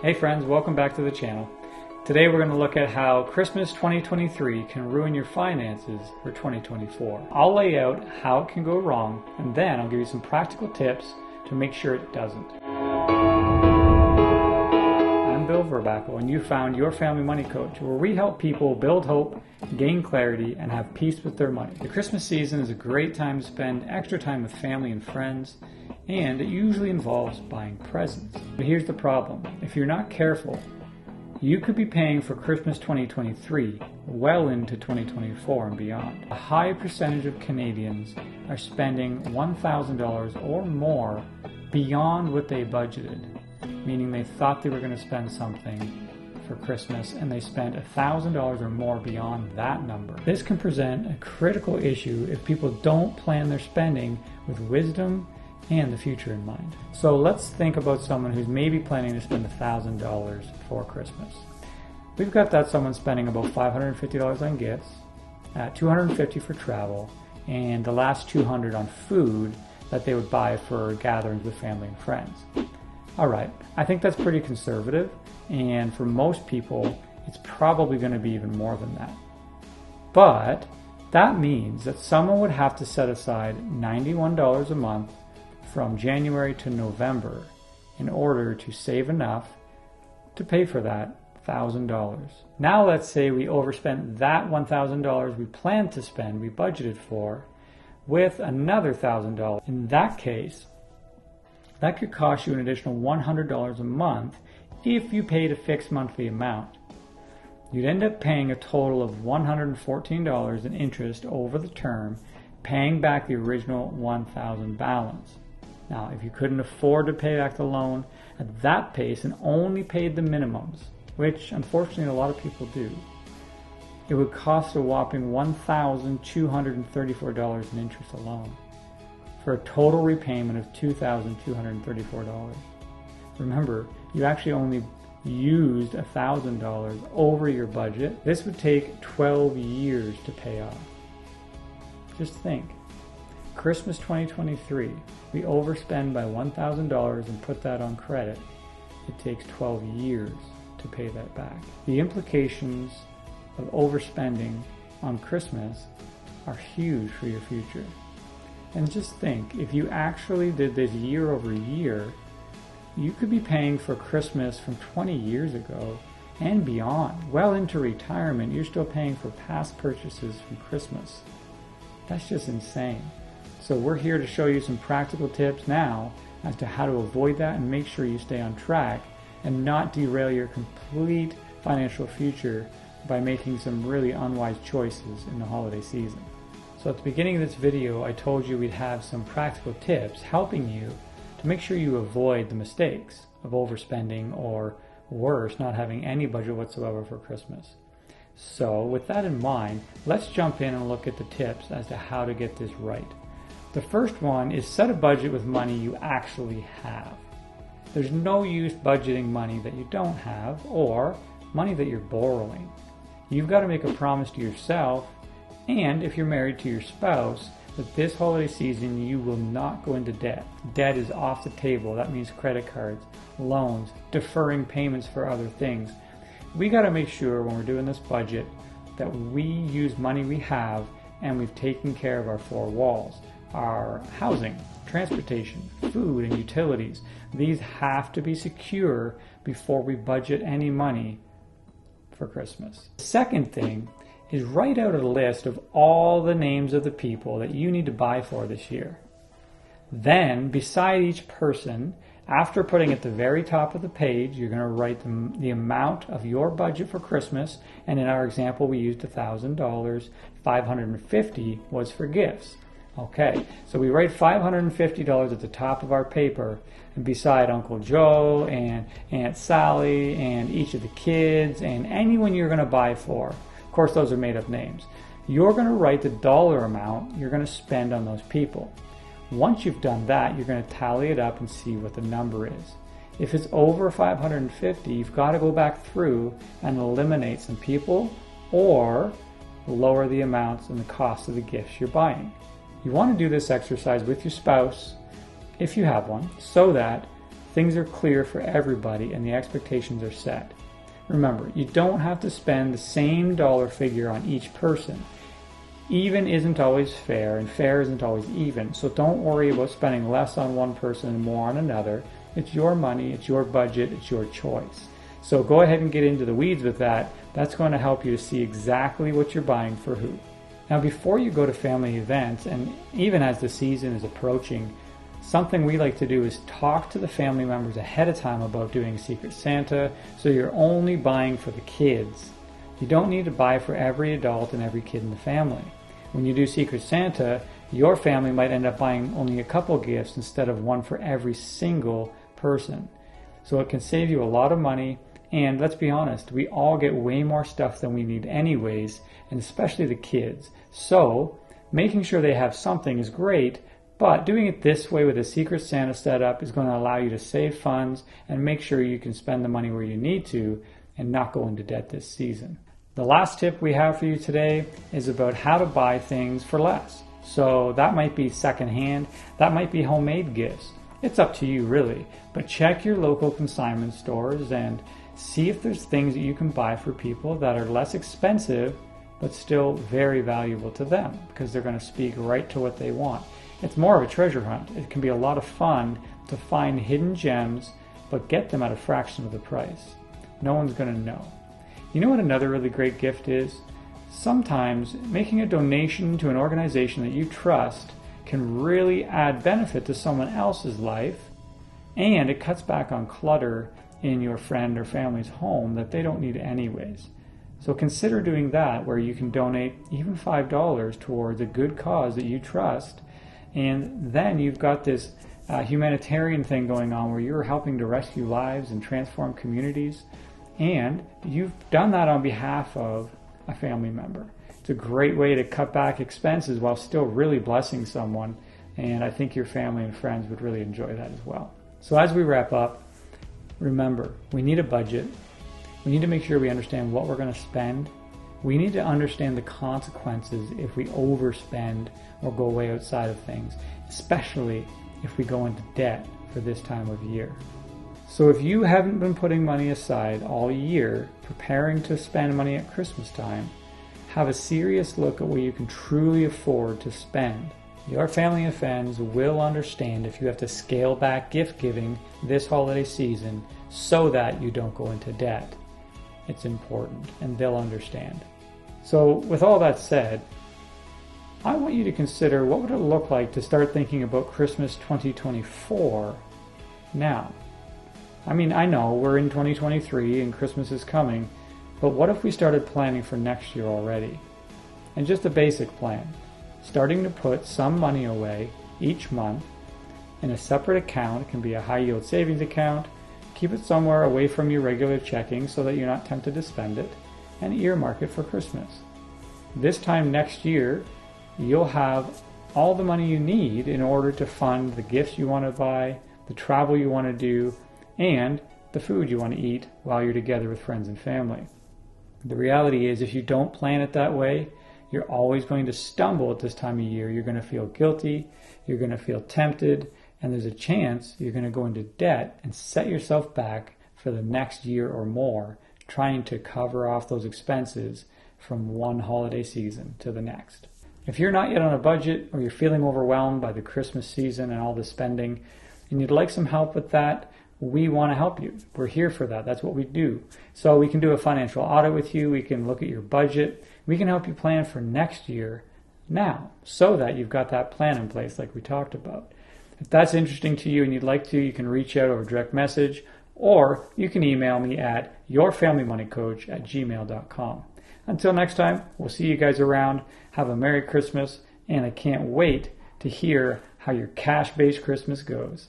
Hey friends, welcome back to the channel. Today we're going to look at how Christmas 2023 can ruin your finances for 2024. I'll lay out how it can go wrong, and then I'll give you some practical tips to make sure it doesn't. I'm Bill Verbaco, and you found Your Family Money Coach, where we help people build hope, gain clarity, and have peace with their money. The Christmas season is a great time to spend extra time with family and friends, and it usually involves buying presents. But here's the problem. If you're not careful, you could be paying for Christmas 2023 well into 2024 and beyond. A high percentage of Canadians are spending $1,000 or more beyond what they budgeted, meaning they thought they were going to spend something for Christmas and they spent $1,000 or more beyond that number. This can present a critical issue if people don't plan their spending with wisdom and the future in mind. So let's think about someone who's maybe planning to spend $1,000 for Christmas. We've got that someone spending about $550 on gifts, $250 for travel, and the last $200 on food that they would buy for gatherings with family and friends. Alright, I think that's pretty conservative, and for most people, it's probably going to be even more than that. But that means that someone would have to set aside $91 a month from January to November in order to save enough to pay for that $1,000. Now let's say we overspent that $1,000 we planned to spend, we budgeted for, with another $1,000. In that case, that could cost you an additional $100 a month if you paid a fixed monthly amount. You'd end up paying a total of $114 in interest over the term, paying back the original $1,000 balance. Now, if you couldn't afford to pay back the loan at that pace and only paid the minimums, which unfortunately a lot of people do, it would cost a whopping $1,234 in interest alone, for a total repayment of $2,234. Remember, you actually only used $1,000 over your budget. This would take 12 years to pay off. Just think. Christmas 2023, we overspend by $1,000 and put that on credit. It takes 12 years to pay that back. The implications of overspending on Christmas are huge for your future. And just think, if you actually did this year over year, you could be paying for Christmas from 20 years ago and beyond. Well into retirement, you're still paying for past purchases from Christmas. That's just insane. So we're here to show you some practical tips now as to how to avoid that and make sure you stay on track and not derail your complete financial future by making some really unwise choices in the holiday season. So at the beginning of this video, I told you we'd have some practical tips helping you to make sure you avoid the mistakes of overspending or worse, not having any budget whatsoever for Christmas. So with that in mind, let's jump in and look at the tips as to how to get this right. The first one is set a budget with money you actually have. There's no use budgeting money that you don't have or money that you're borrowing. You've got to make a promise to yourself, and if you're married, to your spouse, that this holiday season you will not go into debt. Debt is off the table. That means credit cards, loans, deferring payments for other things. We got to make sure when we're doing this budget that we use money we have and we've taken care of our four walls. Our housing, transportation, food, and utilities. These have to be secure before we budget any money for Christmas. The second thing is write out a list of all the names of the people that you need to buy for this year. Then, beside each person, after putting at the very top of the page, you're going to write the amount of your budget for Christmas, and in our example we used $1,000, $550 was for gifts. Okay, so we write $550 at the top of our paper, and beside Uncle Joe and Aunt Sally and each of the kids and anyone you're going to buy for. Of course, those are made-up names. You're going to write the dollar amount you're going to spend on those people. Once you've done that, you're going to tally it up and see what the number is. If it's over $550, you've got to go back through and eliminate some people or lower the amounts and the cost of the gifts you're buying. You want to do this exercise with your spouse, if you have one, so that things are clear for everybody and the expectations are set. Remember, you don't have to spend the same dollar figure on each person. Even isn't always fair, and fair isn't always even. So don't worry about spending less on one person and more on another. It's your money, it's your budget, it's your choice. So go ahead and get into the weeds with that. That's going to help you to see exactly what you're buying for who. Now, before you go to family events, and even as the season is approaching, something we like to do is talk to the family members ahead of time about doing Secret Santa, so you're only buying for the kids. You don't need to buy for every adult and every kid in the family. When you do Secret Santa, your family might end up buying only a couple gifts instead of one for every single person. So it can save you a lot of money, and let's be honest, we all get way more stuff than we need anyways, and especially the kids. So making sure they have something is great, but doing it this way with a Secret Santa setup is going to allow you to save funds and make sure you can spend the money where you need to and not go into debt this season. The last tip we have for you today is about how to buy things for less. So that might be secondhand, that might be homemade gifts. It's up to you really, but check your local consignment stores and see if there's things that you can buy for people that are less expensive but still very valuable to them because they're going to speak right to what they want. It's more of a treasure hunt. It can be a lot of fun to find hidden gems but get them at a fraction of the price. No one's going to know. You know what another really great gift is? Sometimes making a donation to an organization that you trust can really add benefit to someone else's life, and it cuts back on clutter in your friend or family's home that they don't need anyways. So consider doing that, where you can donate even $5 towards a good cause that you trust, and then you've got this humanitarian thing going on where you're helping to rescue lives and transform communities. And you've done that on behalf of a family member. It's a great way to cut back expenses while still really blessing someone. And I think your family and friends would really enjoy that as well. So as we wrap up, remember, we need a budget. We need to make sure we understand what we're going to spend. We need to understand the consequences if we overspend or go way outside of things, especially if we go into debt for this time of year. So if you haven't been putting money aside all year, preparing to spend money at Christmas time, have a serious look at what you can truly afford to spend. Your family and friends will understand if you have to scale back gift giving this holiday season so that you don't go into debt. It's important, and they'll understand. So with all that said, I want you to consider what would it look like to start thinking about Christmas 2024 now. I mean, I know we're in 2023 and Christmas is coming, but what if we started planning for next year already? And just a basic plan, starting to put some money away each month in a separate account. It can be a high yield savings account. Keep it somewhere away from your regular checking so that you're not tempted to spend it, and earmark it for Christmas. This time next year, you'll have all the money you need in order to fund the gifts you want to buy, the travel you want to do, and the food you want to eat while you're together with friends and family. The reality is, if you don't plan it that way, you're always going to stumble at this time of year. You're going to feel guilty, you're going to feel tempted, and there's a chance you're going to go into debt and set yourself back for the next year or more, trying to cover off those expenses from one holiday season to the next. If you're not yet on a budget, or you're feeling overwhelmed by the Christmas season and all the spending, and you'd like some help with that, we want to help you. We're here for that. That's what we do. So we can do a financial audit with you. We can look at your budget. We can help you plan for next year now so that you've got that plan in place like we talked about. If that's interesting to you and you'd like to, you can reach out over direct message, or you can email me at yourfamilymoneycoach@gmail.com. Until next time, we'll see you guys around. Have a Merry Christmas, and I can't wait to hear how your cash-based Christmas goes.